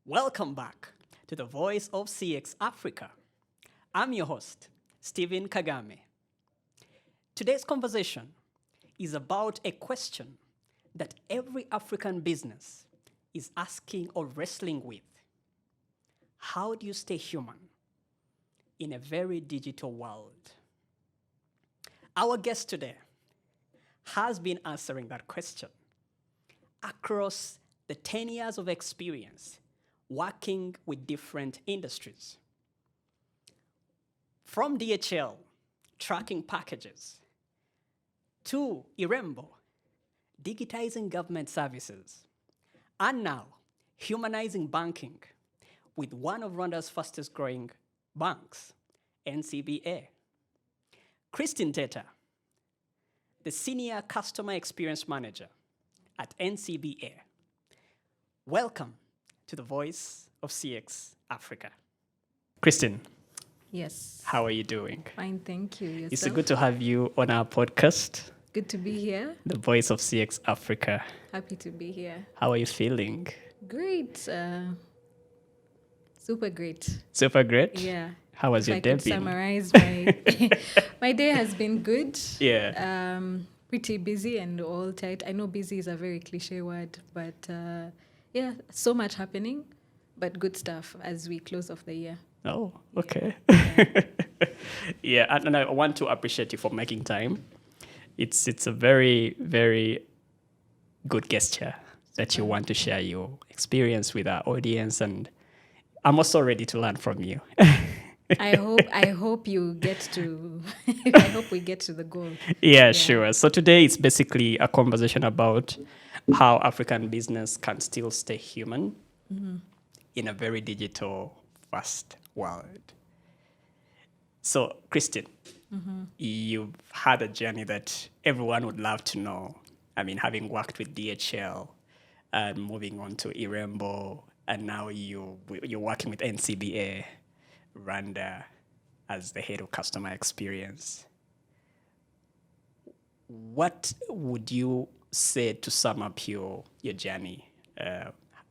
Welcome back to the Voice of CX Africa. I'm your host, Stephen Kagame. Today's conversation is about a question that every African business is asking or wrestling with. How do you stay human in a very digital world? Our guest today has been answering that question across the 10 years of experience working with different industries. From DHL, tracking packages, to Irembo, digitizing government services, and now humanizing banking with one of Rwanda's fastest growing banks, NCBA. Teta, the Senior Customer Experience Manager at NCBA. Welcome to the Voice of CX Africa. Christine. Yes. How are you doing? Fine, thank you. Yourself? It's good to have you on our podcast. Good to be here. The Voice of CX Africa. Happy to be here. How are you feeling? Great. Super great. Super great? Yeah. How was your day been? Summarize my my day has been good. Yeah. Pretty busy and all tight. I know busy is a very cliche word, but yeah, so much happening, but good stuff as we close off the year. Oh, okay. Yeah, and I want to appreciate you for making time. It's a very, very good gesture that you want to share your experience with our audience, and I'm also ready to learn from you. I hope you get to I hope we get to the goal. Yeah, sure. So today it's basically a conversation about how African business can still stay human in a very digital fast world. So, Christine, you've had a journey that everyone would love to know. I mean, having worked with DHL and moving on to Irembo, and now you're working with NCBA Rwanda as the head of customer experience. What would you say to sum up your journey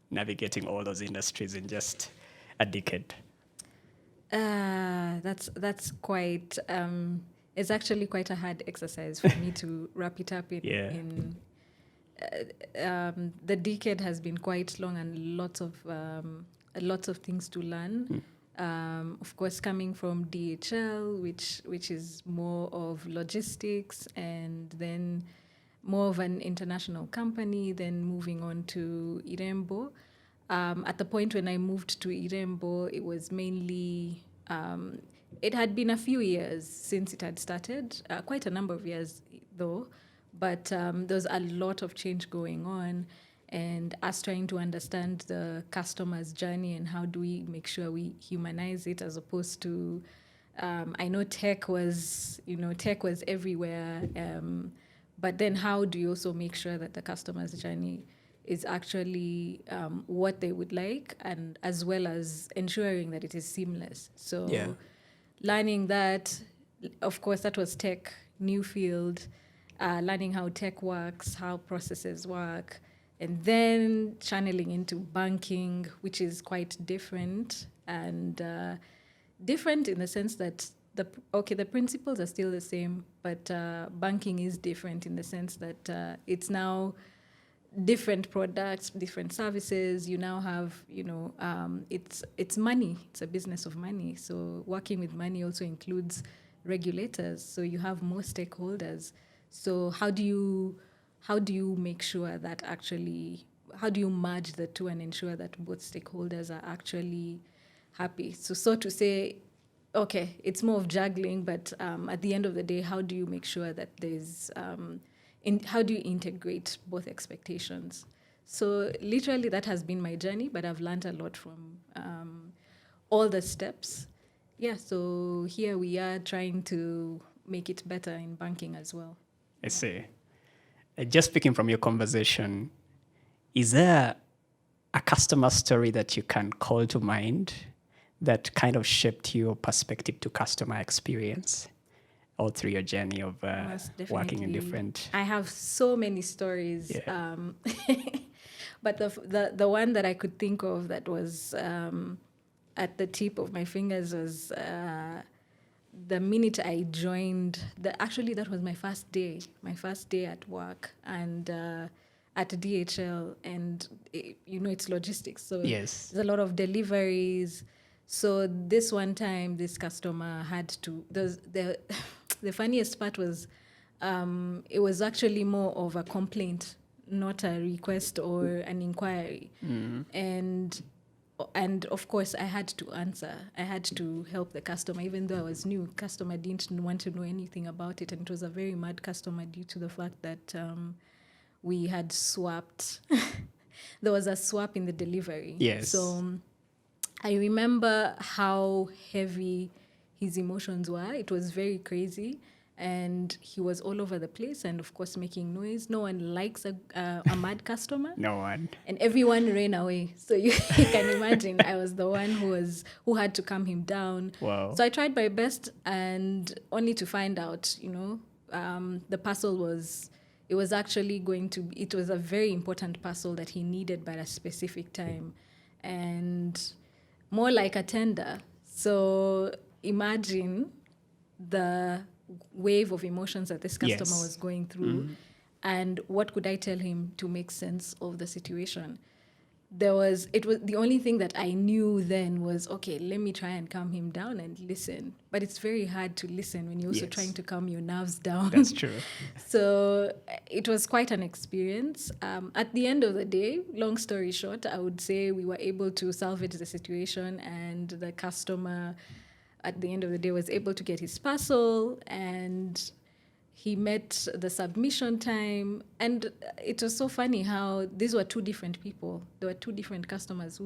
navigating all those industries in just a decade? That's quite. It's actually quite a hard exercise for me to wrap it up in. The decade has been quite long and lots of things to learn. Of course, coming from DHL, which is more of logistics, and then more of an international company, then moving on to Irembo. At the point when I moved to Irembo, it was mainly, it had been a few years since it had started, quite a number of years though, but there was a lot of change going on, and us trying to understand the customer's journey and how do we make sure we humanize it, as opposed to, I know tech was everywhere, but then how do you also make sure that the customer's journey is actually what they would like, and as well as ensuring that it is seamless. So learning that, of course, that was tech, new field, learning how tech works, how processes work, and then channeling into banking, which is quite different, and different in the sense that the principles are still the same, but banking is different in the sense that it's now different products, different services. You now have, it's money. It's a business of money. So working with money also includes regulators. So you have more stakeholders. So how do you make sure that how do you merge the two and ensure that both stakeholders are actually happy? So to say, okay, it's more of juggling, but at the end of the day, how do you make sure that there's how do you integrate both expectations? So literally that has been my journey, but I've learned a lot from all the steps. Yeah, so here we are trying to make it better in banking as well. I see. Just speaking from your conversation, is there a customer story that you can call to mind that kind of shaped your perspective to customer experience all through your journey of working in different... I have so many stories. Yeah. But the one that I could think of that was at the tip of my fingers was the minute I joined. Actually, that was my first day at work, and at DHL, and it's logistics, so Yes. there's a lot of deliveries. So this one time, this customer had to. The funniest part was, it was actually more of a complaint, not a request or an inquiry. And of course, I had to answer. I had to help the customer, even though I was new. Customer didn't want to know anything about it, and it was a very mad customer due to the fact that we had swapped. There was a swap in the delivery. Yes. So I remember how heavy his emotions were. It was very crazy. And he was all over the place and, of course, making noise. No one likes a mad customer. No one. And everyone ran away. So you can imagine I was the one who had to calm him down. Wow. So I tried my best, and only to find out, the parcel was actually it was a very important parcel that he needed by a specific time, and more like a tender. So imagine the wave of emotions that this customer Yes. was going through, and what could I tell him to make sense of the situation? It was the only thing that I knew then was, okay, let me try and calm him down and listen. But it's very hard to listen when you're also Yes. trying to calm your nerves down. That's true. So it was quite an experience. At the end of the day, long story short, I would say we were able to salvage the situation, and the customer at the end of the day was able to get his parcel, and he met the submission time. And it was so funny how these were two different people. There were two different customers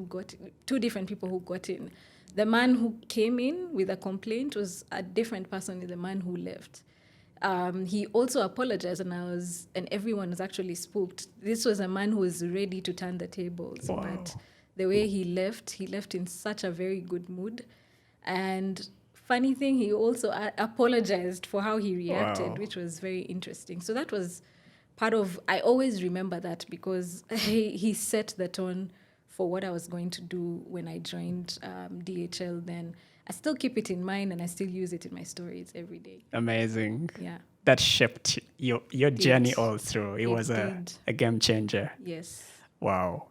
two different people who got in. The man who came in with a complaint was a different person than the man who left. He also apologized, and everyone was actually spooked. This was a man who was ready to turn the tables. Wow. But the way he left in such a very good mood. And funny thing, he also apologized for how he reacted, Wow. which was very interesting. So that was part of, I always remember that because he set the tone for what I was going to do when I joined DHL then. I still keep it in mind, and I still use it in my stories every day. Amazing. Yeah. That shaped your journey all through. It was did. a game changer. Yes. Wow.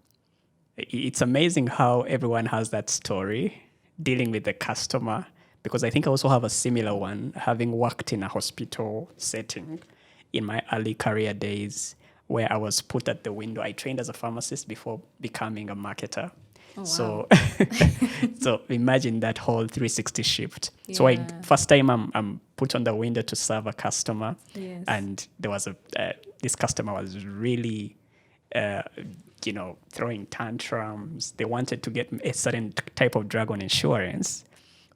It's amazing how everyone has that story dealing with the customer, because I think I also have a similar one, having worked in a hospital setting in my early career days, where I was put at the window. I trained as a pharmacist before becoming a marketer. Oh, wow. So so imagine that whole 360 shift. Yeah. So first time I'm put on the window to serve a customer. Yes. And there was this customer was really throwing tantrums. They wanted to get a certain type of drug on insurance,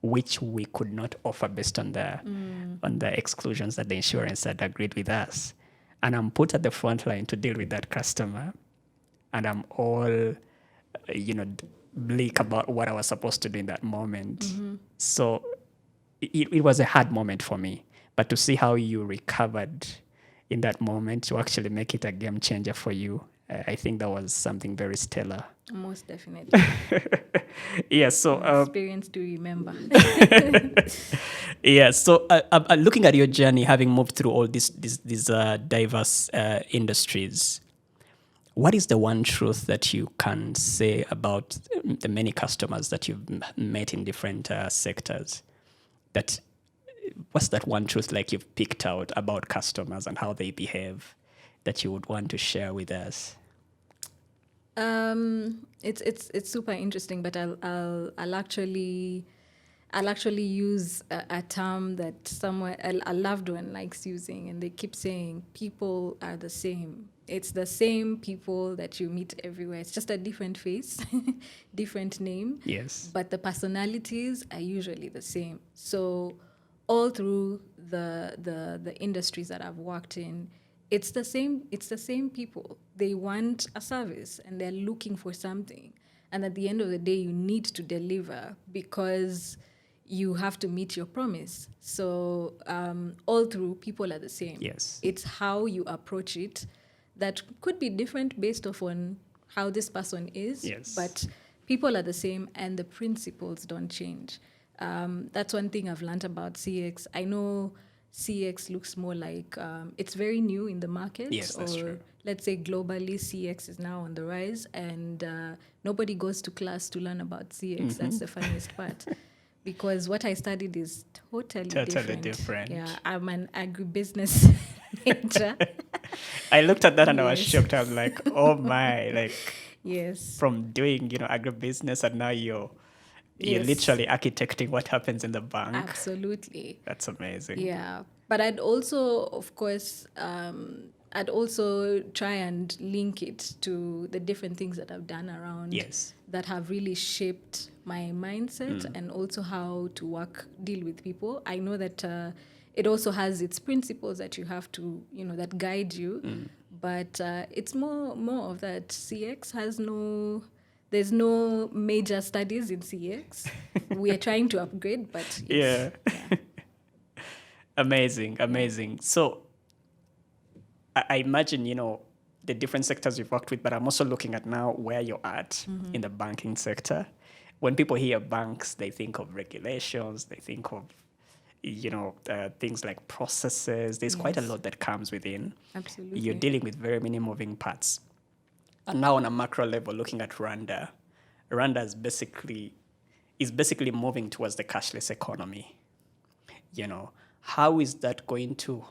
which we could not offer based on the exclusions that the insurance had agreed with us. And I'm put at the front line to deal with that customer, and I'm all bleak about what I was supposed to do in that moment. Mm-hmm. So it was a hard moment for me, but to see how you recovered in that moment to actually make it a game changer for you, I think that was something very stellar. Most definitely. Yeah, so experience to remember. Yeah, so looking at your journey, having moved through all these diverse industries, what is the one truth that you can say about the many customers that you've met in different sectors? What's that one truth like you've picked out about customers and how they behave that you would want to share with us? It's super interesting, but I'll actually use a term that a loved one likes using, and they keep saying people are the same. It's the same people that you meet everywhere. It's just a different face, different name. Yes. But the personalities are usually the same. So all through the industries that I've worked in, it's the same people. They want a service and they're looking for something. And at the end of the day, you need to deliver because you have to meet your promise. So all through, people are the same. Yes. It's how you approach it that could be different based off on how this person is, Yes. but people are the same and the principles don't change. That's one thing I've learned about CX. I know CX looks more like it's very new in the market, Yes, that's true. let's say globally, CX is now on the rise, and nobody goes to class to learn about CX. That's the funniest part. Because what I studied is totally different. Yeah, I'm an agribusiness major. I looked at that and I was Yes. shocked. I was like, oh my, like Yes. from doing, agribusiness, and now you're Yes. literally architecting what happens in the bank. Absolutely. That's amazing. Yeah. But I'd also, of course, I'd also try and link it to the different things that I've done around Yes. that have really shaped my mindset and also how to deal with people. I know that it also has its principles that you have to, that guide you. But it's more of that. CX has there's no major studies in CX. We are trying to upgrade, but Yeah. yeah. Amazing. So I imagine, the different sectors you've worked with, but I'm also looking at now where you're at in the banking sector. When people hear banks, they think of regulations, they think of, things like processes. There's quite a Yes. lot that comes within. Absolutely. You're dealing with very many moving parts. And now on a macro level, looking at Rwanda, Rwanda is basically moving towards the cashless economy. How is that going to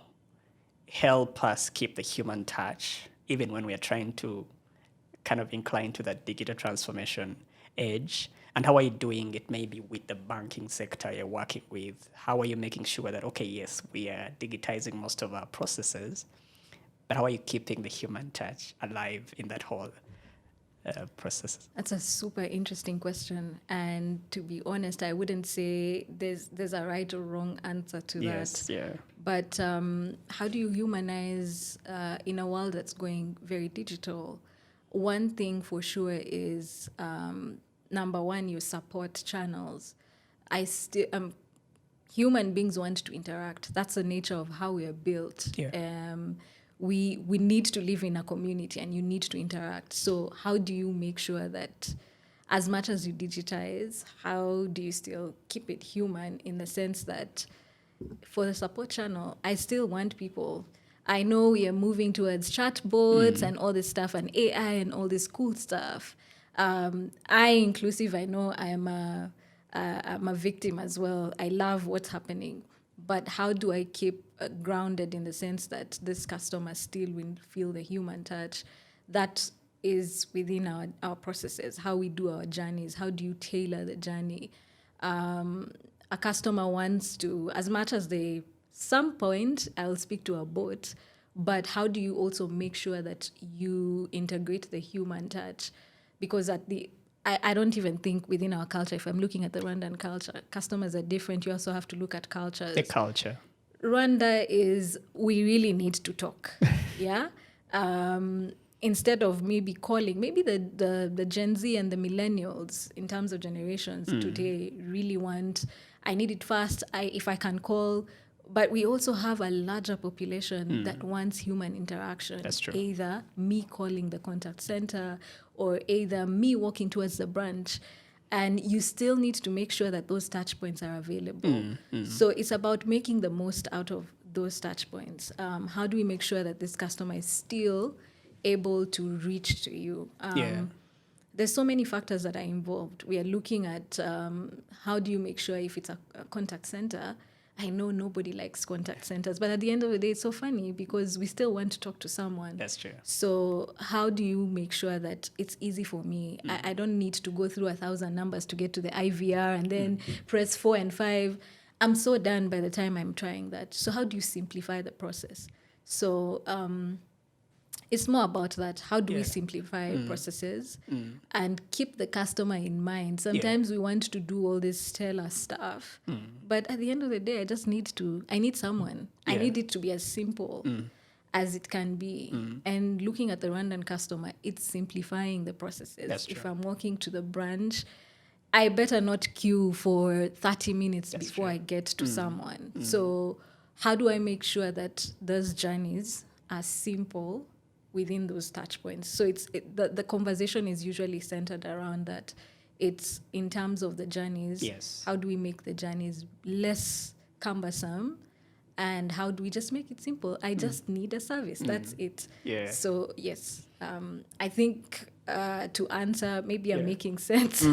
help us keep the human touch, even when we are trying to kind of incline to that digital transformation edge? And how are you doing it maybe with the banking sector you're working with? How are you making sure that, okay, yes, we are digitizing most of our processes, but how are you keeping the human touch alive in that whole process? That's a super interesting question. And to be honest, I wouldn't say there's a right or wrong answer to Yes, that. yeah. But how do you humanize in a world that's going very digital? One thing for sure is number one, you support channels. Human beings want to interact. That's the nature of how we are built. Yeah. We need to live in a community and you need to interact. So how do you make sure that as much as you digitize, how do you still keep it human in the sense that for the support channel, I still want people. I know we are moving towards chatbots and all this stuff and AI and all this cool stuff. I inclusive, I know I'm a victim as well. I love what's happening. But how do I keep grounded in the sense that this customer still will feel the human touch? That is within our processes, how we do our journeys. How do you tailor the journey? A customer wants to, as much as some point, I'll speak to a bot, but how do you also make sure that you integrate the human touch? Because I don't even think within our culture, if I'm looking at the Rwandan culture, customers are different. You also have to look at cultures. The culture. Rwanda we really need to talk. Yeah. Instead of maybe calling, maybe the Gen Z and the millennials in terms of generations today really want, I need it fast, if I can call. But we also have a larger population that wants human interaction. That's true. Either me calling the contact center or either me walking towards the branch. And you still need to make sure that those touch points are available. So it's about making the most out of those touch points. How do we make sure that this customer is still able to reach to you? There's so many factors that are involved. We are looking at how do you make sure if it's a contact center. I know nobody likes contact centers, but at the end of the day, it's so funny because we still want to talk to someone. That's true. So how do you make sure that it's easy for me? I don't need to go through 1,000 numbers to get to the IVR and then press 4 and 5. I'm so done by the time I'm trying that. So how do you simplify the process? So it's more about that. How do we simplify processes and keep the customer in mind? Sometimes we want to do all this stellar stuff, but at the end of the day, I need someone. I need it to be as simple as it can be. And looking at the Rwandan customer, it's simplifying the processes. That's true. If I'm walking to the branch, I better not queue for 30 minutes before I get to someone. So how do I make sure that those journeys are simple within those touch points. So the conversation is usually centered around that. It's in terms of the journeys. Yes. How do we make the journeys less cumbersome? And how do we just make it simple? I just need a service. That's it. Yeah. So, yes, I think to answer, maybe I'm Yeah. making sense,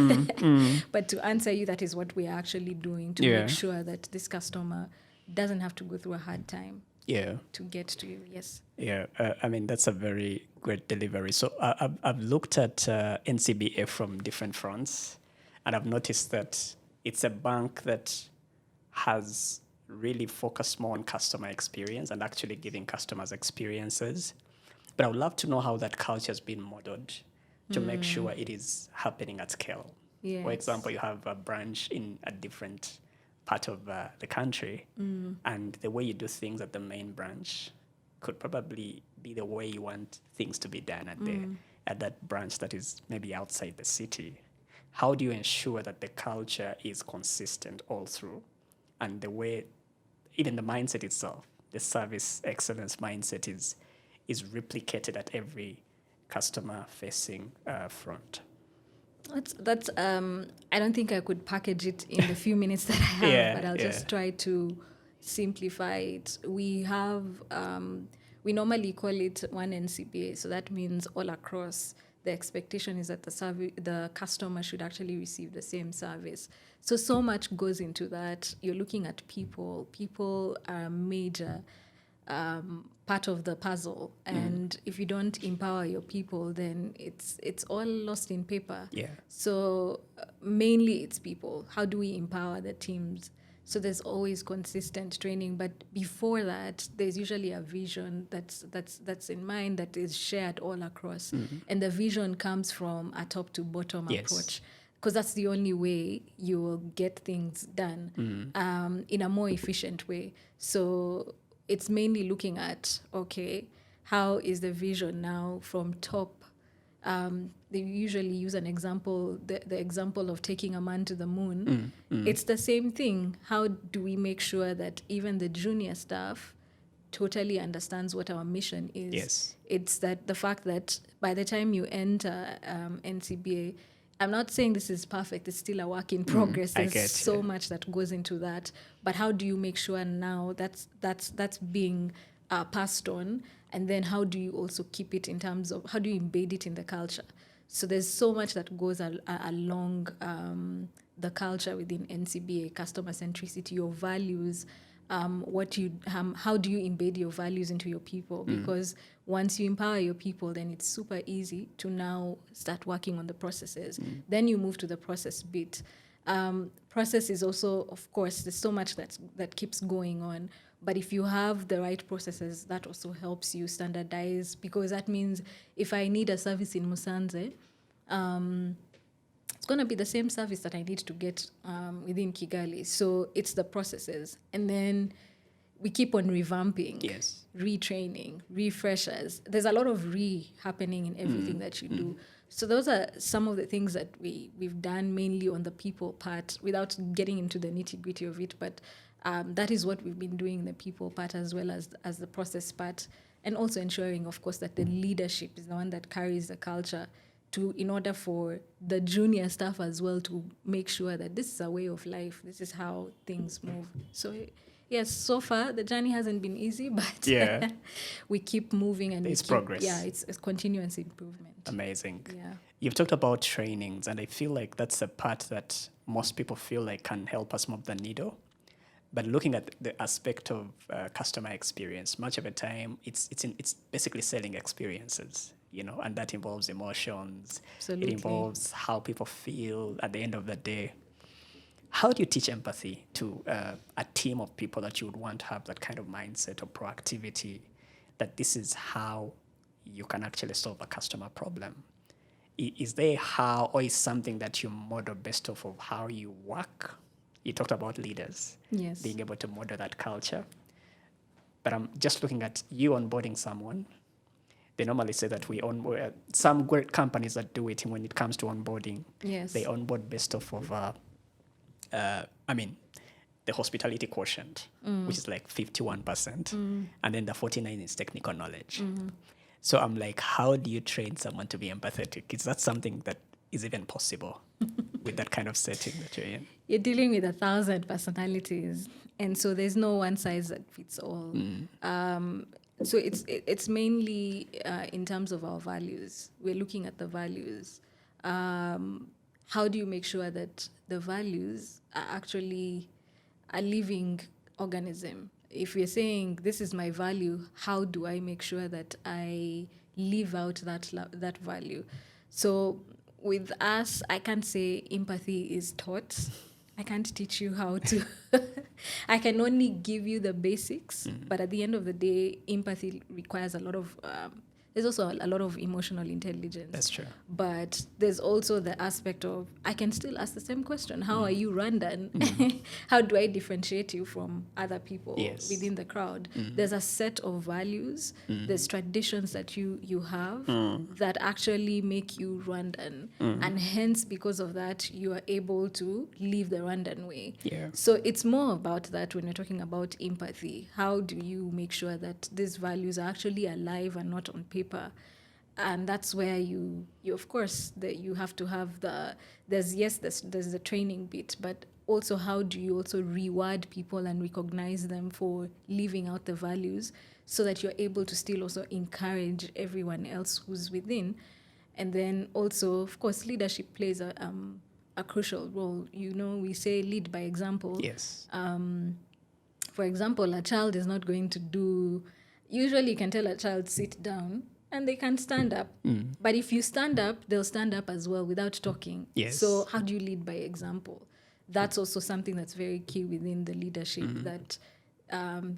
but to answer you, that is what we are actually doing to Yeah. make sure that this customer doesn't have to go through a hard time Yeah. to get to you. Yes. Yeah, I mean, that's a very great delivery. So I've looked at NCBA from different fronts, and I've noticed that it's a bank that has really focused more on customer experience and actually giving customers experiences. But I would love to know how that culture has been modeled to make sure it is happening at scale. For Yes. example, you have a branch in a different part of the country, and the way you do things at the main branch could probably be the way you want things to be done at that branch that is maybe outside the city. How do you ensure that the culture is consistent all through, and the way, even the mindset itself, the service excellence mindset is replicated at every customer facing front? That's I don't think I could package it in the few minutes that I have, Yeah, but I'll yeah. just try to simplify it. We have we normally call it one NCBA, so that means all across the expectation is that the customer should actually receive the same service. So much goes into that. You're looking at people. People are a major part of the puzzle, and if you don't empower your people, then it's all lost in paper. Yeah. So mainly it's people. How do we empower the teams? So there's always consistent training, but before that, there's usually a vision that's in mind that is shared all across, and the vision comes from a top to bottom Yes. approach, because that's the only way you will get things done in a more efficient way. So it's mainly looking at, okay, how is the vision now from top? They usually use an example, the example of taking a man to the moon. It's the same thing. How do we make sure that even the junior staff totally understands what our mission is? Yes. It's that the fact that by the time you enter NCBA, I'm not saying this is perfect. It's still a work in progress. I There's get so you. much that goes into that. But how do you make sure now that's being passed on? And then how do you also keep it in terms of, how do you embed it in the culture? So there's so much that goes along the culture within NCBA, customer centricity, your values, how do you embed your values into your people? Because once you empower your people, then it's super easy to now start working on the processes. Then you move to the process bit. Process is also, of course, there's so much that keeps going on. But if you have the right processes, that also helps you standardize, because that means if I need a service in Musanze, it's going to be the same service that I need to get within Kigali. So it's the processes. And then we keep on revamping, Yes. retraining, refreshers. There's a lot of happening in everything that you do. So those are some of the things that we've done mainly on the people part, without getting into the nitty-gritty of it. But that is what we've been doing in the people part, as well as the process part. And also ensuring, of course, that the leadership is the one that carries the culture, in order for the junior staff as well to make sure that this is a way of life. This is how things move. So yes, so far the journey hasn't been easy, but Yeah. we keep moving, and It's progress. Yeah, it's continuous improvement. Amazing. Yeah. You've talked about trainings, and I feel like that's a part that most people feel like can help us move the needle. But looking at the aspect of customer experience, much of the time it's basically selling experiences, and that involves emotions. Absolutely. It involves how people feel at the end of the day. How do you teach empathy to a team of people that you would want to have that kind of mindset of proactivity, that this is how you can actually solve a customer problem? Is there how, or is something that you model based off of how you work? You talked about leaders, Yes. being able to model that culture. But I'm just looking at you onboarding someone. They normally say that we onboard, some great companies that do it when it comes to onboarding, Yes. they onboard based off of, the hospitality quotient, which is like 51%. And then the 49 is technical knowledge. So I'm like, how do you train someone to be empathetic? Is that something that is even possible with that kind of setting that you're in? You're dealing with 1,000 personalities, and so there's no one size that fits all. So it's mainly in terms of our values. We're looking at the values. How do you make sure that the values are actually a living organism? If we're saying this is my value, how do I make sure that I live out that value? So with us, I can't say empathy is taught. I can't teach you how to. I can only give you the basics, but at the end of the day, empathy requires a lot of. There's also a lot of emotional intelligence. That's true. But there's also the aspect of I can still ask the same question: how are you, Rwandan? How do I differentiate you from other people within the crowd? There's a set of values. There's traditions that you have that actually make you Rwandan, and hence because of that, you are able to live the Rwandan way. Yeah. So it's more about that when we're talking about empathy. How do you make sure that these values are actually alive and not on paper? And that's where you of course that you have to have there's the training bit, but also how do you also reward people and recognize them for living out the values so that you're able to still also encourage everyone else who's within. And then also, of course, leadership plays a crucial role. We say lead by example. Yes. For example, a child is not going to do. Usually, you can tell a child sit down, and they can stand up. But if you stand up, they'll stand up as well without talking. Yes. So how do you lead by example? That's also something that's very key within the leadership that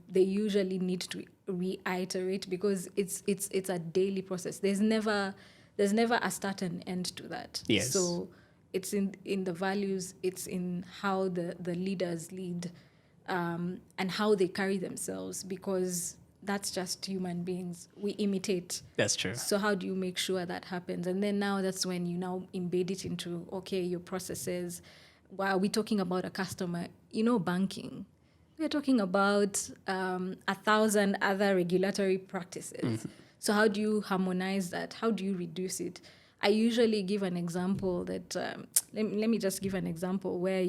they usually need to reiterate, because it's a daily process. There's never a start and end to that. Yes. So it's in the values, it's in how the leaders lead and how they carry themselves, because that's just human beings. We imitate. That's true. So how do you make sure that happens? And then now that's when you now embed it into, okay, your processes. While we're talking about a customer, banking, we're talking about 1,000 other regulatory practices. So how do you harmonize that? How do you reduce it? I usually give an example that, let me just give an example where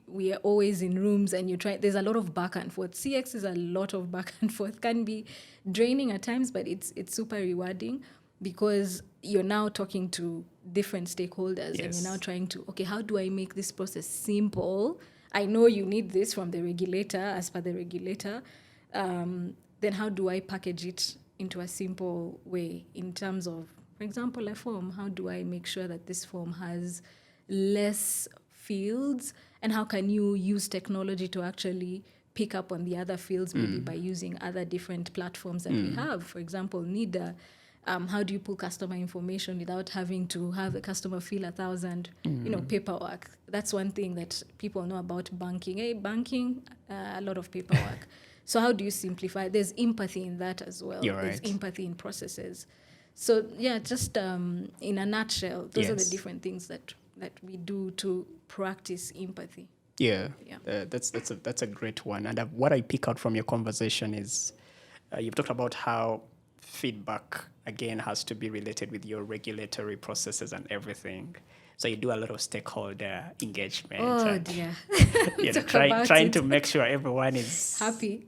we are always in rooms and there's a lot of back and forth. CX is a lot of back and forth, can be draining at times, but it's super rewarding, because you're now talking to different stakeholders. Yes. And you're now trying to, okay, how do I make this process simple? I know you need this from the regulator, as per the regulator. Then how do I package it into a simple way in terms of, for example, a form? How do I make sure that this form has less fields? And how can you use technology to actually pick up on the other fields, maybe by using other different platforms that we have? For example, NIDA. How do you pull customer information without having to have the customer fill 1,000, paperwork? That's one thing that people know about banking. Hey, banking, a lot of paperwork. So how do you simplify? There's empathy in that as well. You're There's right. empathy in processes. So yeah, just in a nutshell, those are the different things that we do to practice empathy. Yeah. That's a great one. And what I pick out from your conversation is you've talked about how feedback again has to be related with your regulatory processes and everything. So you do a lot of stakeholder engagement. Oh and, dear. trying to make sure everyone is Happy.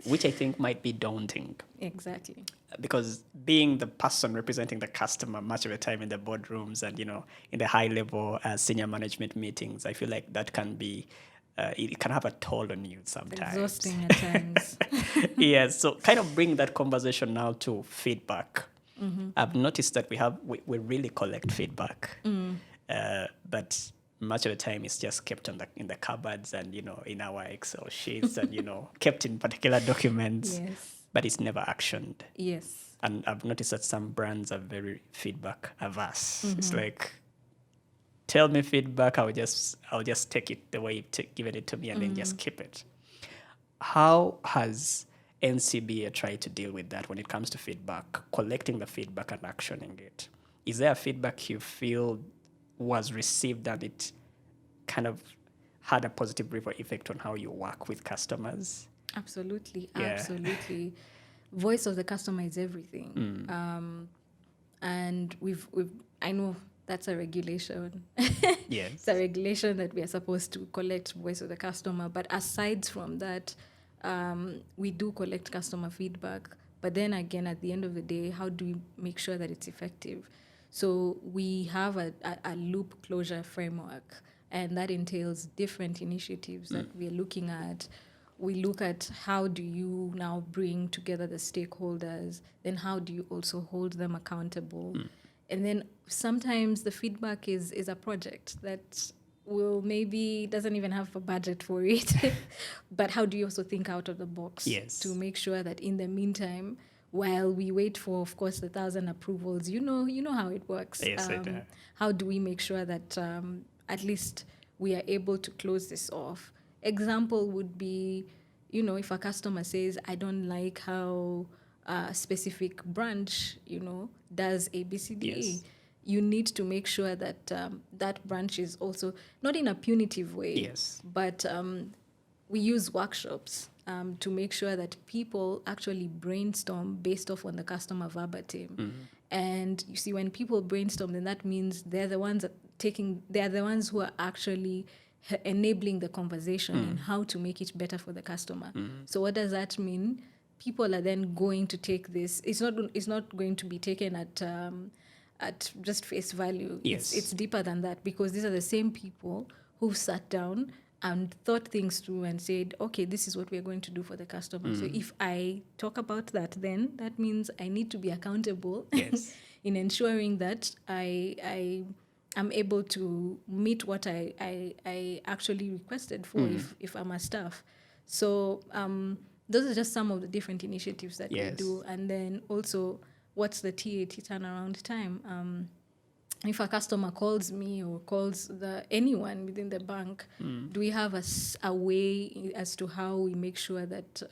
Which I think might be daunting. Exactly. Because being the person representing the customer much of the time in the boardrooms and, in the high level senior management meetings, I feel like that can be, it can have a toll on you sometimes. Exhausting at times. Yes. So kind of bring that conversation now to feedback. I've noticed that we really collect feedback, but much of the time it's just kept in the cupboards and, in our Excel sheets and, kept in particular documents. Yes. But it's never actioned. Yes. And I've noticed that some brands are very feedback averse. It's like, tell me feedback, I'll just take it the way you've given it to me and then just keep it. How has NCBA tried to deal with that when it comes to feedback, collecting the feedback and actioning it? Is there a feedback you feel was received and it kind of had a positive ripple effect on how you work with customers? Absolutely. Yeah. Absolutely. voice of the customer is everything. And I know that's a regulation. Yes. It's a regulation that we are supposed to collect voice of the customer. But aside from that, we do collect customer feedback. But then again, at the end of the day, how do we make sure that it's effective? So we have a loop closure framework, and that entails different initiatives that we're looking at. We look at how do you now bring together the stakeholders, then how do you also hold them accountable? And then sometimes the feedback is a project that will maybe doesn't even have a budget for it. But how do you also think out of the box to make sure that in the meantime, while we wait for, of course, the 1,000 approvals, you know how it works. Yes, I do. How do we make sure that at least we are able to close this off? Example would be, if a customer says, I don't like how a specific branch, does ABCDE, you need to make sure that that branch is also, not in a punitive way, but we use workshops to make sure that people actually brainstorm based off on the customer verbatim. And you see, when people brainstorm, then that means they're the ones who are actually enabling the conversation and how to make it better for the customer. So what does that mean? People are then going to take this. It's not going to be taken at just face value. It's deeper than that, because these are the same people who sat down and thought things through and said, okay, this is what we're going to do for the customer. So if I talk about that, then that means I need to be accountable in ensuring that I am able to meet what I actually requested for if I'm a staff. So those are just some of the different initiatives that we do. And then also, what's the TAT turnaround time? If a customer calls me or calls anyone within the bank, do we have a way as to how we make sure that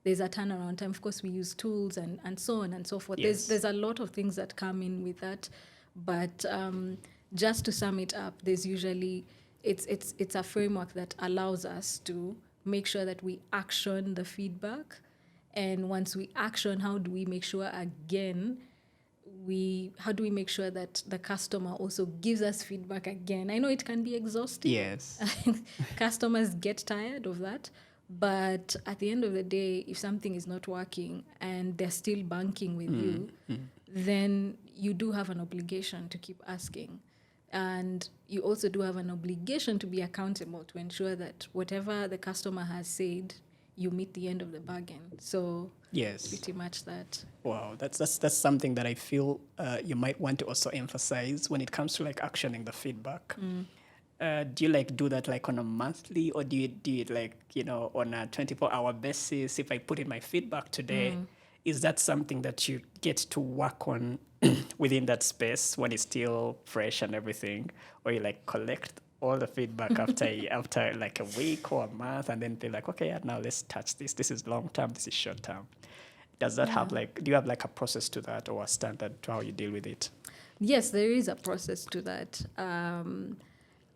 there's a turnaround time? Of course, we use tools and so on and so forth. There's a lot of things that come in with that. But just to sum it up, there's usually, it's a framework that allows us to make sure that we action the feedback. And once we action, how do we make sure, again, how do we make sure that the customer also gives us feedback again? I know it can be exhausting. Yes. Customers get tired of that. But at the end of the day, if something is not working and they're still banking with you, then you do have an obligation to keep asking. And you also do have an obligation to be accountable to ensure that whatever the customer has said, you meet the end of the bargain. So pretty much that. Wow, that's something that I feel you might want to also emphasize when it comes to actioning the feedback. Do you do that on a monthly, or do you do it on a 24-hour basis? If I put in my feedback today, is that something that you get to work on within that space when it's still fresh and everything, or you collect all the feedback after a week or a month, and then be okay, now let's touch this. This is long term. This is short term. Does that have do you have a process to that, or a standard to how you deal with it? Yes, there is a process to that.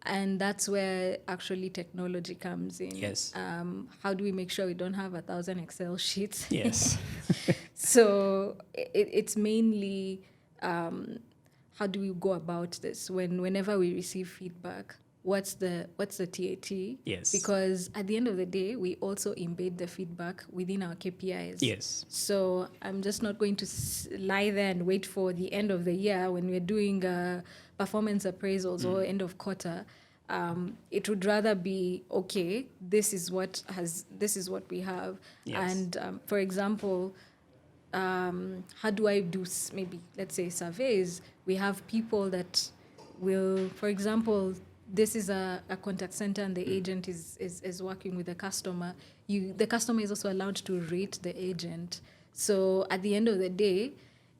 And that's where actually technology comes in. Yes. How do we make sure we don't have 1,000 Excel sheets? Yes. So it's mainly how do we go about this whenever we receive feedback? What's the TAT? Yes. Because at the end of the day, we also embed the feedback within our KPIs. Yes. So I'm just not going to lie there and wait for the end of the year when we're doing performance appraisals or end of quarter. It would rather be, okay, this is what we have. Yes. And for example, how do I do maybe, let's say, surveys? We have people that will, for example, this is a contact center and the agent is working with the customer. The customer is also allowed to rate the agent. So at the end of the day,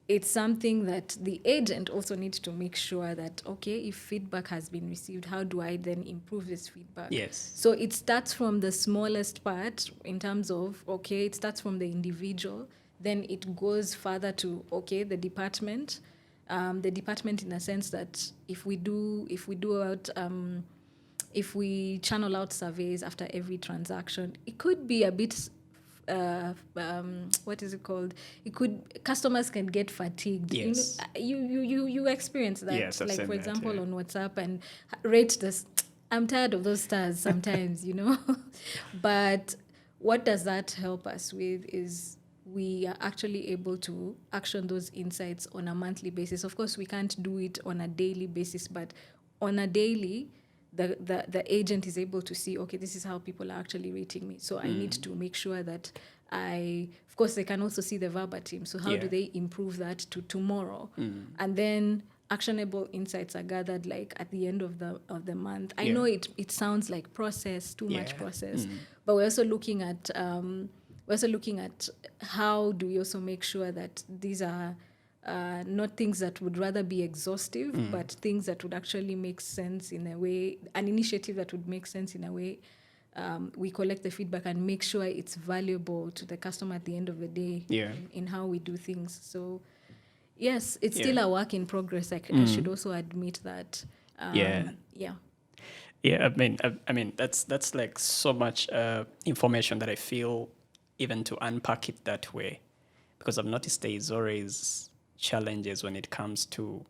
it's something that the agent also needs to make sure that, okay, if feedback has been received, how do I then improve this feedback? Yes. So it starts from the smallest part in terms of, okay, it starts from the individual, then it goes further to, okay, the department in the sense that if we channel out surveys after every transaction, it could be a bit what is it called? Customers can get fatigued. Yes. You experience that. Yes, I've like seen for that, example yeah. on WhatsApp and rate this. I'm tired of those stars sometimes, But what does that help us with is we are actually able to action those insights on a monthly basis. Of course, we can't do it on a daily basis, but on a daily, the agent is able to see, okay, this is how people are actually rating me. So I need to make sure that of course, they can also see the verbatim. So how do Yeah. they improve that to tomorrow? And then actionable insights are gathered like at the end of the month. I Yeah. know it sounds like too much Yeah. process, but we're also looking at how do we also make sure that these are not things that would rather be exhaustive, but things that would actually make sense in a way, an initiative that would make sense in a way. We collect the feedback and make sure it's valuable to the customer at the end of the day Yeah. in how we do things. So, yes, it's Yeah. still a work in progress. I should also admit that. Yeah. Yeah. Yeah, I mean, that's like so much information that I feel even to unpack it that way, because I've noticed there is always challenges when it comes to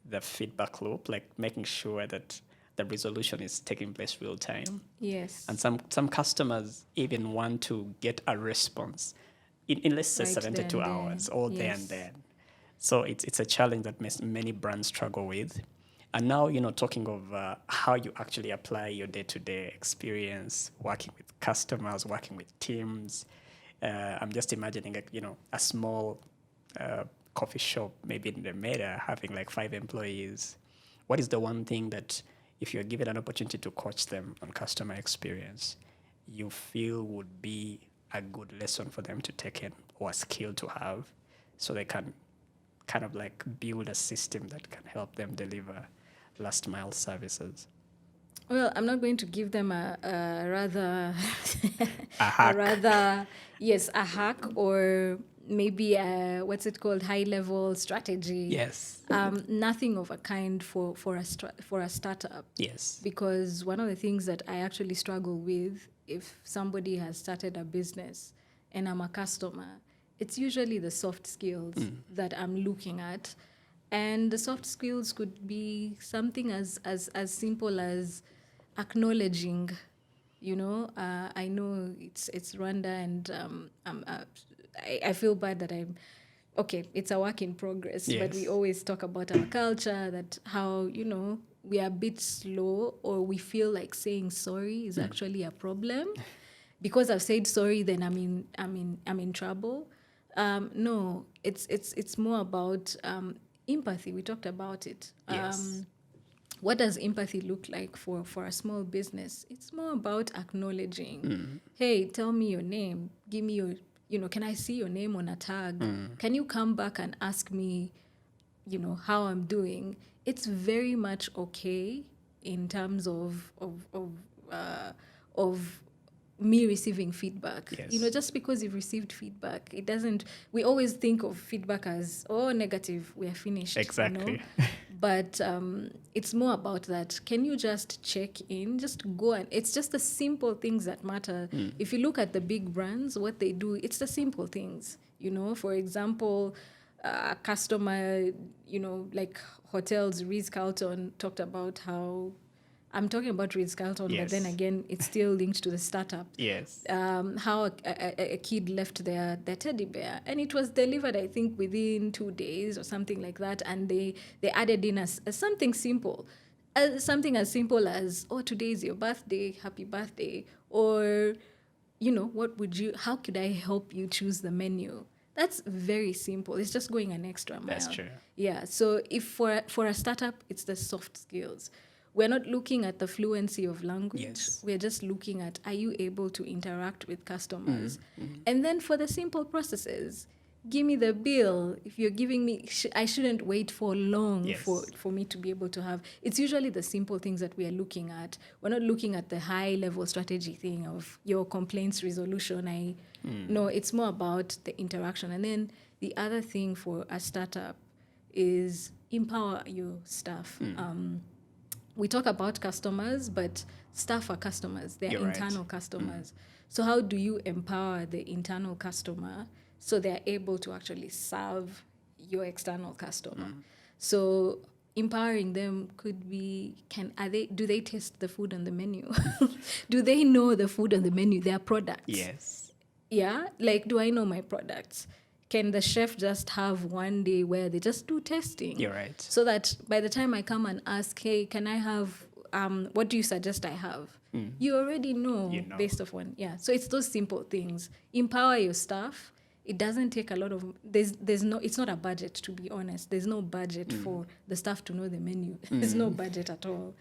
the feedback loop, like making sure that the resolution is taking place real time. Yes. And some customers even want to get a response in let's say Right 72 then, hours or there and yes. then. So it's a challenge that many brands struggle with. And now, talking of how you actually apply your day-to-day experience working with customers, working with teams, I'm just imagining, a small coffee shop, maybe in the Meta, having like 5 employees. What is the one thing that, if you're given an opportunity to coach them on customer experience, you feel would be a good lesson for them to take in, or a skill to have, so they can kind of like build a system that can help them deliver last mile services? Well, I'm not going to give them a rather A hack. a hack or maybe what's it called, high level strategy. Yes. Nothing of a kind for a startup. Yes. Because one of the things that I actually struggle with, if somebody has started a business and I'm a customer, it's usually the soft skills that I'm looking at. And the soft skills could be something as simple as acknowledging, I know it's Rwanda, and I feel bad that it's a work in progress, but we Yes. always talk about our culture, that how, we are a bit slow, or we feel like saying sorry is actually a problem. Because I've said sorry, then I'm in trouble. No, it's more about empathy. We talked about it. Yes. What does empathy look like for a small business? It's more about acknowledging, hey, tell me your name, give me your, can I see your name on a tag? Can you come back and ask me, how I'm doing? It's very much okay in terms of me receiving feedback. Yes. Just because you've received feedback, it doesn't. We always think of feedback as, oh, negative, we are finished. Exactly. But it's more about that. Can you just check in? Just go, and it's just the simple things that matter. If you look at the big brands, what they do, it's the simple things. For example, a customer, like hotels, Ritz-Carlton talked about how, I'm talking about Ritz-Carlton, Yes. but then again, it's still linked to the startup. Yes. How a kid left their teddy bear, and it was delivered, I think, within 2 days or something like that, and they added in as something simple, something as simple as, oh, today is your birthday, happy birthday, or how could I help you choose the menu? That's very simple. It's just going an extra mile. That's true. Yeah. So if for a startup, it's the soft skills. We're not looking at the fluency of language. Yes. We're just looking at, are you able to interact with customers? And then for the simple processes, give me the bill. If you're giving me, I shouldn't wait for long Yes. for me to be able to have. It's usually the simple things that we are looking at. We're not looking at the high level strategy thing of your complaints resolution. No, it's more about the interaction. And then the other thing for a startup is empower your staff. we talk about customers, but staff are customers. They're You're right. internal customers. So how do you empower the internal customer so they're able to actually serve your external customer? So empowering them could be, do they taste the food on the menu? Do they know the food on the menu, their products? Yes. Yeah, like, do I know my products? Can the chef just have one day where they just do testing? You're right. So that by the time I come and ask, hey, can I have, what do you suggest I have? You already know, You know. based off one. Yeah. So it's those simple things. Empower your staff. It doesn't take a lot of, it's not a budget, to be honest. There's no budget for the staff to know the menu. There's no budget at all.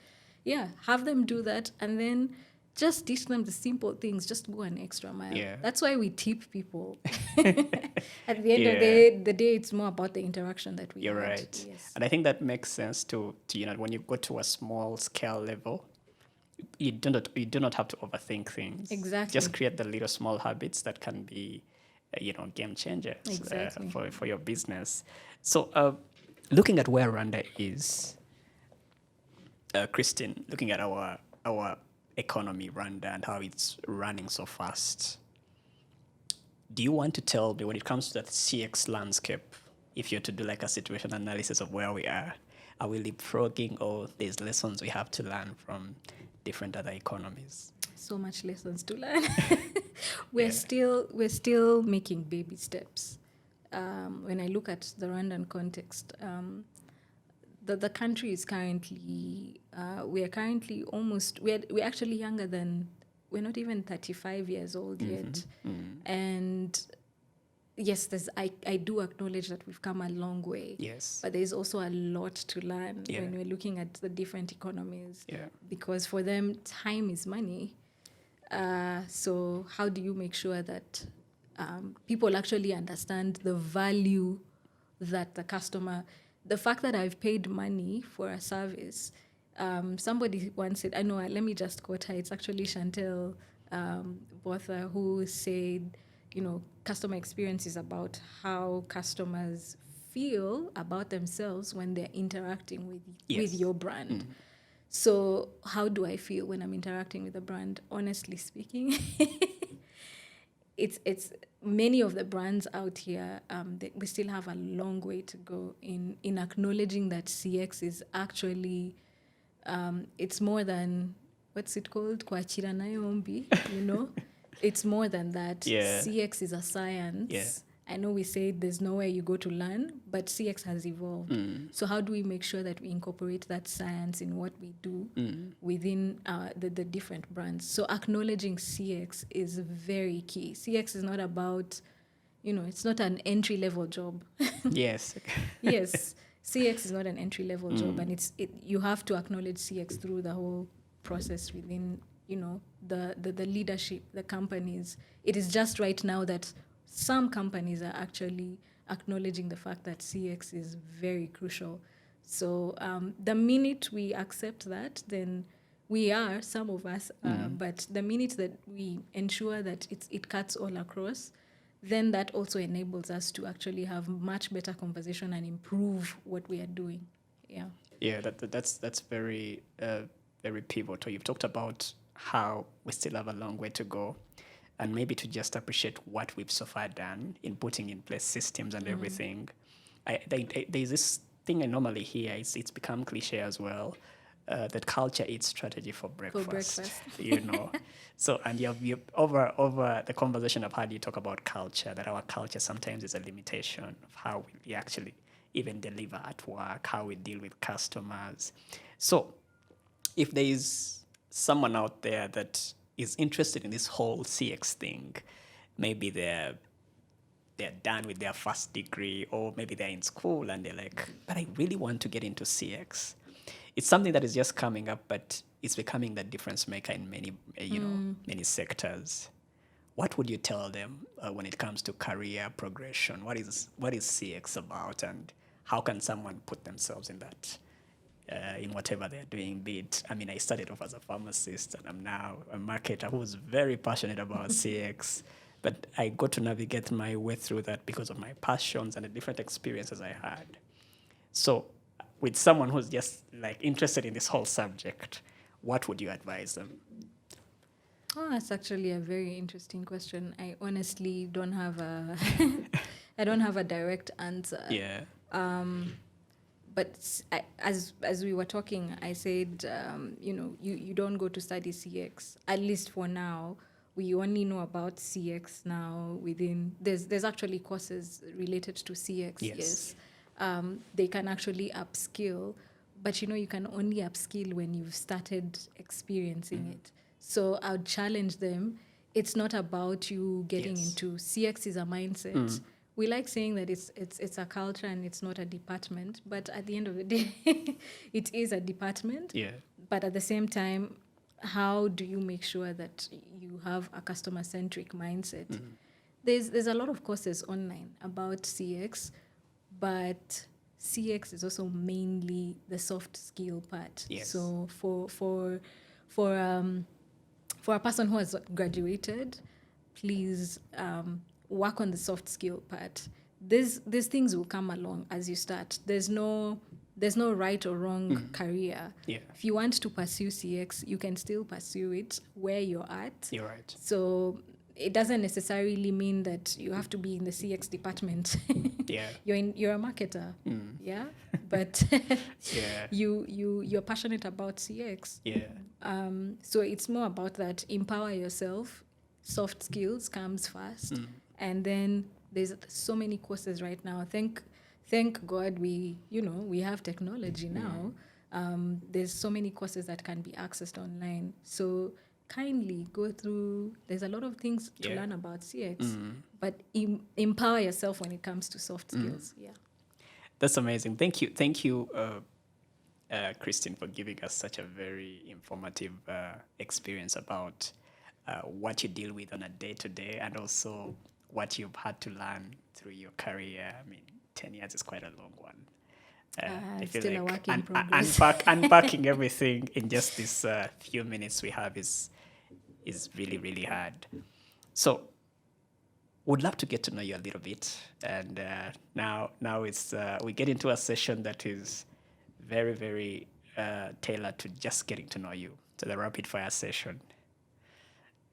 Yeah. Have them do that, and then just teach them the simple things. Just go an extra mile. Yeah. That's why we tip people. At the end of the day, it's more about the interaction that we You're had. right. Yes. And I think that makes sense to when you go to a small scale level, you do not have to overthink things. Exactly. Just create the little small habits that can be, game changers Exactly. for your business. So, looking at where Rwanda is, Christine, looking at our economy, Rwanda, and how it's running so fast, do you want to tell me, when it comes to that CX landscape, if you're to do like a situation analysis of where we are we leapfrogging, or there's lessons we have to learn from different other economies? So much lessons to learn. We're still making baby steps. When I look at the Rwandan context, the country is currently we're actually younger than, we're not even 35 years old yet. And yes, I do acknowledge that we've come a long way. Yes. But there's also a lot to learn when we're looking at the different economies. Yeah. Because for them, time is money. So how do you make sure that people actually understand the value that the fact that I've paid money for a service? Somebody once said, let me just quote her. It's actually Chantel Botha, who said, customer experience is about how customers feel about themselves when they're interacting with your brand. So how do I feel when I'm interacting with a brand? Honestly speaking, it's many of the brands out here, we still have a long way to go in acknowledging that CX is actually, it's more than, what's it called? Kuachira nayo ombi, It's more than that. Yeah. CX is a science. Yeah. I know we say there's nowhere you go to learn, but CX has evolved. So how do we make sure that we incorporate that science in what we do within the different brands? So acknowledging CX is very key. CX is not about, it's not an entry-level job. Yes. Yes, CX is not an entry-level job, and you have to acknowledge CX through the whole process within, the leadership, the companies. It is just right now that some companies are actually acknowledging the fact that CX is very crucial. So the minute we accept that, then we are, some of us, but the minute that we ensure that it cuts all across, then that also enables us to actually have much better conversation and improve what we are doing. Yeah. Yeah, that's very very pivotal. You've talked about how we still have a long way to go, and maybe to just appreciate what we've so far done in putting in place systems and everything. There's this thing I normally hear, it's become cliche as well, that culture eats strategy for breakfast. So, and you've over the conversation I've had, you talk about culture, that our culture sometimes is a limitation of how we actually even deliver at work, how we deal with customers. So if there is someone out there that is interested in this whole CX thing, maybe they're done with their first degree, or maybe they're in school and they're like, but I really want to get into CX. It's something that is just coming up, but it's becoming the difference maker in many, many sectors. What would you tell them when it comes to career progression? What is CX about, and how can someone put themselves in that? In whatever they're doing, be it, I started off as a pharmacist, and I'm now a marketer who's very passionate about CX, but I got to navigate my way through that because of my passions and the different experiences I had. So with someone who's just like interested in this whole subject, what would you advise them? Oh, that's actually a very interesting question. I honestly don't have a I don't have a direct answer. Yeah. But as we were talking, I said, you don't go to study CX. At least for now, we only know about CX now. There's actually courses related to CX. Yes. They can actually upskill, but you can only upskill when you've started experiencing it. So I would challenge them. It's not about you getting into CX is a mindset. We like saying that it's a culture and it's not a department, but at the end of the day, it is a department. Yeah. But at the same time, how do you make sure that you have a customer-centric mindset? There's a lot of courses online about CX, but CX is also mainly the soft skill part. Yes. So for a person who has graduated, please work on the soft skill part. These things will come along as you start. There's no right or wrong career. Yeah. If you want to pursue CX, you can still pursue it where you're at. You're right. So it doesn't necessarily mean that you have to be in the CX department. Yeah. You're a marketer. Yeah. But Yeah. you're passionate about CX. Yeah. So it's more about that. Empower yourself. Soft skills comes first, and then there's so many courses right now. Thank God we have technology now. There's so many courses that can be accessed online. So kindly go through. There's a lot of things to learn about CX, but empower yourself when it comes to soft skills. Yeah. That's amazing. Thank you, Christine, for giving us such a very informative experience about what you deal with on a day-to-day, and also what you've had to learn through your career. I mean, 10 years is quite a long one. I feel still like a work in progress. unpacking everything in just this few minutes we have is really, really hard. So would love to get to know you a little bit. And now it's we get into a session that is very, very tailored to just getting to know you, to the rapid fire session.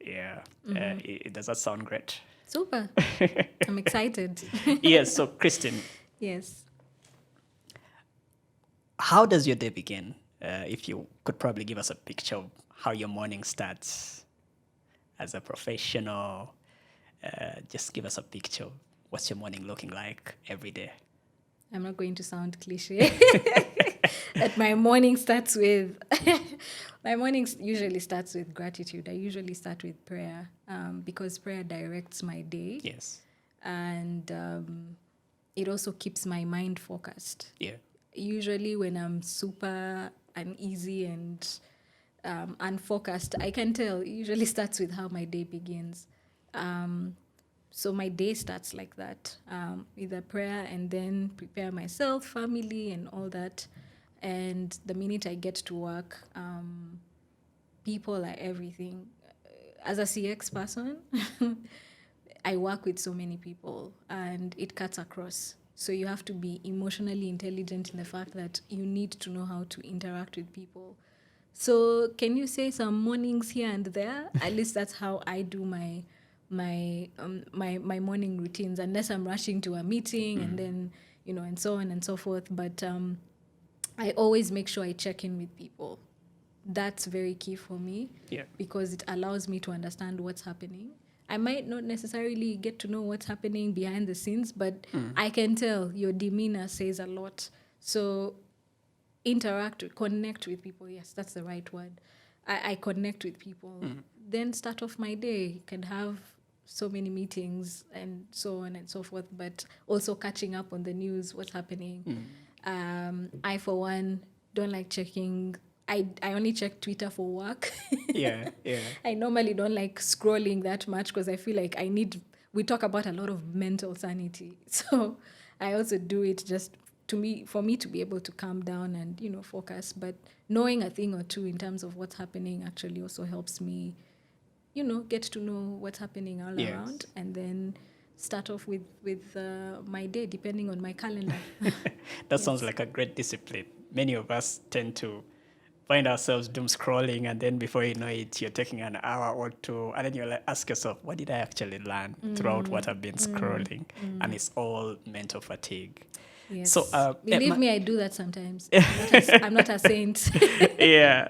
Yeah. Does that sound great? Super. I'm excited. Yes. So, Christine, Yes. how does your day begin? If you could probably give us a picture of how your morning starts as a professional, just give us a picture of what's your morning looking like every day. I'm not going to sound cliche. That my morning starts with my morning usually starts with gratitude. I usually start with prayer because prayer directs my day. Yes. And it also keeps my mind focused. Yeah. Usually when I'm super uneasy and unfocused, I can tell. It usually starts with how my day begins. So my day starts like that, with a prayer, and then prepare myself, family, and all that. And the minute I get to work, people are everything. As a CX person, I work with so many people, and it cuts across. So you have to be emotionally intelligent in the fact that you need to know how to interact with people. So can you say some mornings here and there? At least that's how I do my morning routines, unless I'm rushing to a meeting and then and so on and so forth. But I always make sure I check in with people. That's very key for me. Yeah. Because it allows me to understand what's happening. I might not necessarily get to know what's happening behind the scenes, but I can tell your demeanor says a lot. So connect with people. Yes, that's the right word. I connect with people. Then start off my day. Can have so many meetings and so on and so forth, but also catching up on the news, what's happening. I, for one, don't like checking. I only check Twitter for work. Yeah. I normally don't like scrolling that much because I feel like we talk about a lot of mental sanity. So I also do it just for me to be able to calm down and, focus. But knowing a thing or two in terms of what's happening actually also helps me, get to know what's happening all around, and then start off with my day depending on my calendar. That sounds like a great discipline. many of us tend to find ourselves doom scrolling, and then before you know it, you're taking an hour or two, and then you like ask yourself, what did I actually learn throughout what I've been scrolling? And it's all mental fatigue. Yes. So, Believe me, I do that sometimes. I'm not a saint. Yeah.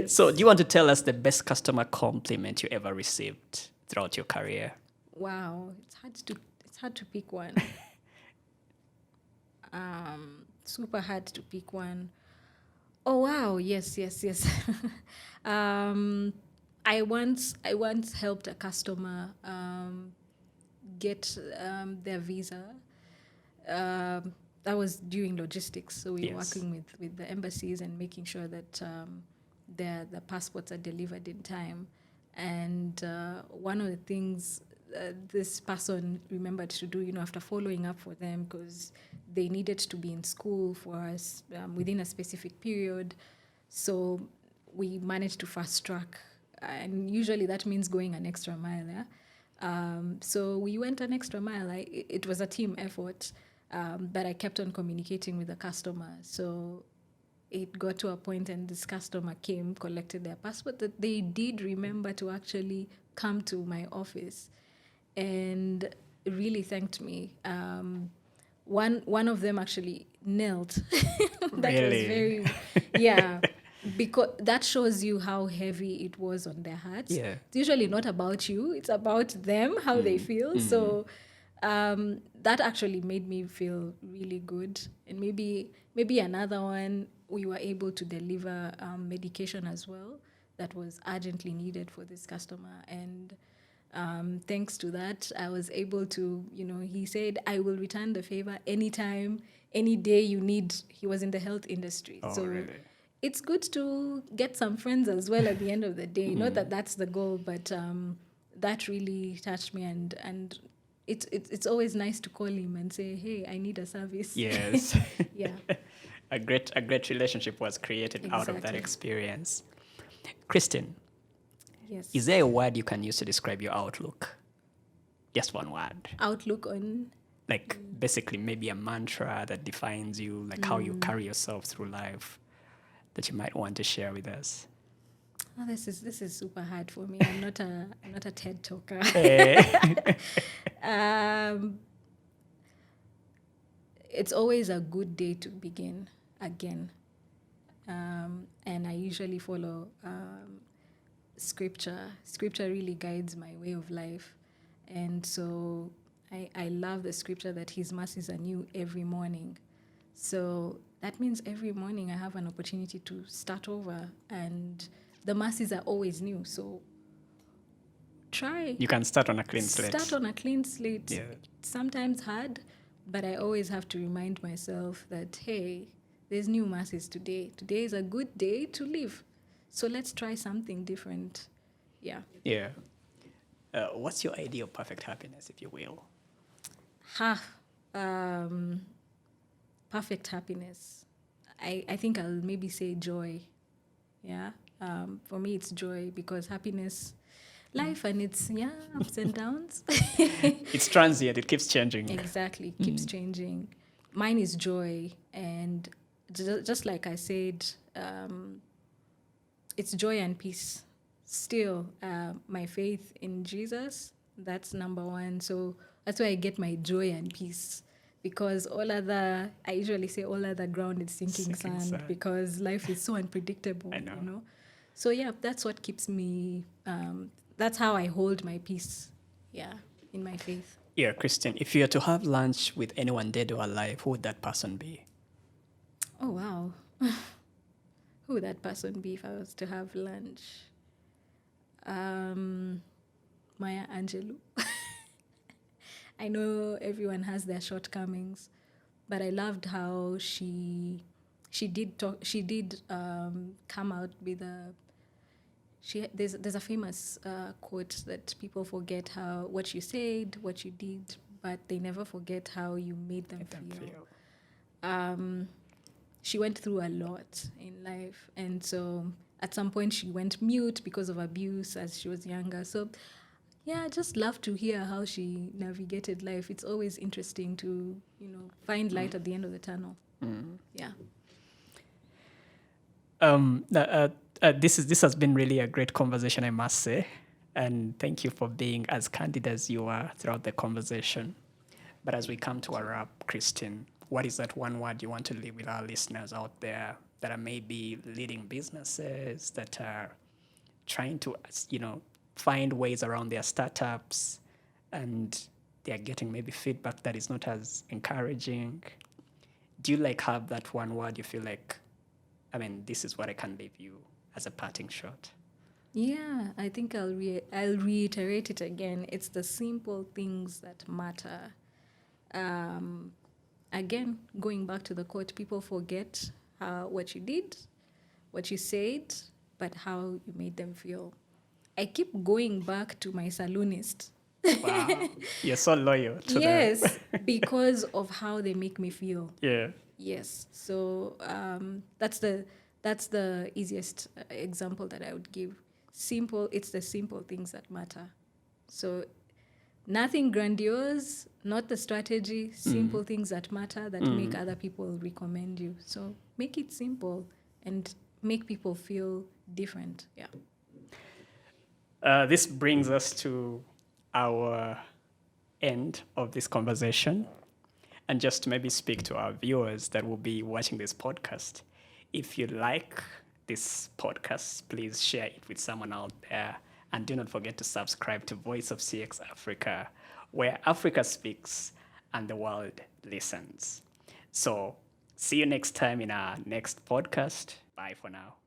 So, do you want to tell us the best customer compliment you ever received throughout your career? Wow, it's hard to pick one. Super hard to pick one. Oh wow, yes. I once helped a customer get their visa. That was during logistics, so we were Yes. working with the embassies and making sure that the passports are delivered in time. And one of the things this person remembered to do, after following up for them, because they needed to be in school for us within a specific period, so we managed to fast track, and usually that means going an extra mile. Yeah? So we went an extra mile. It was a team effort, but I kept on communicating with the customer. So it got to a point, and this customer came, collected their passport, that they did remember to actually come to my office and really thanked me. One of them actually knelt. That was Really? very, yeah, because that shows you how heavy it was on their hearts. Yeah. It's usually not about you, it's about them, how they feel. So that actually made me feel really good. And maybe another one, we were able to deliver medication as well that was urgently needed for this customer. And thanks to that, I was able to, he said, I will return the favor anytime, any day you need. He was in the health industry. Oh, so really? it's good to get some friends as well at the end of the day. Not that that's the goal, but that really touched me. And it's always nice to call him and say, hey, I need a service. Yes. Yeah. A great relationship was created out of that Exactly. experience. Christine, Yes. is there a word you can use to describe your outlook? Just one word. Outlook on. Like basically maybe a mantra that defines you, like how you carry yourself through life that you might want to share with us. Oh, this is super hard for me. I'm not a TED talker. It's always a good day to begin again. And I usually follow scripture. Scripture really guides my way of life. And so I love the scripture that his mercies are new every morning. So that means every morning I have an opportunity to start over, and the mercies are always new. So try. You can start on a clean slate. Start on a clean slate. Yeah. Sometimes hard, but I always have to remind myself that, hey, there's new mercies today. Today is a good day to live. So let's try something different. Yeah. Yeah. What's your idea of perfect happiness, if you will? Perfect happiness. I think I'll maybe say joy. Yeah. For me, it's joy, because happiness, life and its ups and downs. It's transient. It keeps changing. Exactly. Keeps changing. Mine is joy. And just like I said, it's joy and peace. Still, my faith in Jesus, that's number one. So that's where I get my joy and peace. Because I usually say all other ground is sinking sand, because life is so unpredictable. I know. So yeah, that's what keeps me, that's how I hold my peace, in my faith. Yeah, Christian, if you were to have lunch with anyone dead or alive, who would that person be? Oh, wow. Who would that person be if I was to have lunch? Maya Angelou. I know everyone has their shortcomings, but I loved how she did come out with there's a famous quote that people forget what you said, what you did, but they never forget how you made them feel. She went through a lot in life, and so at some point she went mute because of abuse as she was younger. So yeah, I just love to hear how she navigated life. It's always interesting to, find light at the end of the tunnel. Yeah. This has been really a great conversation, I must say, and thank you for being as candid as you are throughout the conversation. But as we come to a wrap, Christine, what is that one word you want to leave with our listeners out there that are maybe leading businesses, that are trying to, find ways around their startups, and they are getting maybe feedback that is not as encouraging? Do you have that one word you feel like, this is what I can leave you as a parting shot? Yeah, I think I'll reiterate it again. It's the simple things that matter. Again, going back to the quote, people forget what you did, what you said, but how you made them feel. I keep going back to my saloonist. Wow, you're so loyal to them. Yes, because of how they make me feel. Yeah. Yes, so that's the easiest example that I would give. It's the simple things that matter. So nothing grandiose, not the strategy, simple things that matter that make other people recommend you. So make it simple and make people feel different. Yeah. This brings us to our end of this conversation. And just to maybe speak to our viewers that will be watching this podcast, if you like this podcast, please share it with someone out there. And do not forget to subscribe to Voice of CX Africa, where Africa speaks and the world listens. So see you next time in our next podcast. Bye for now.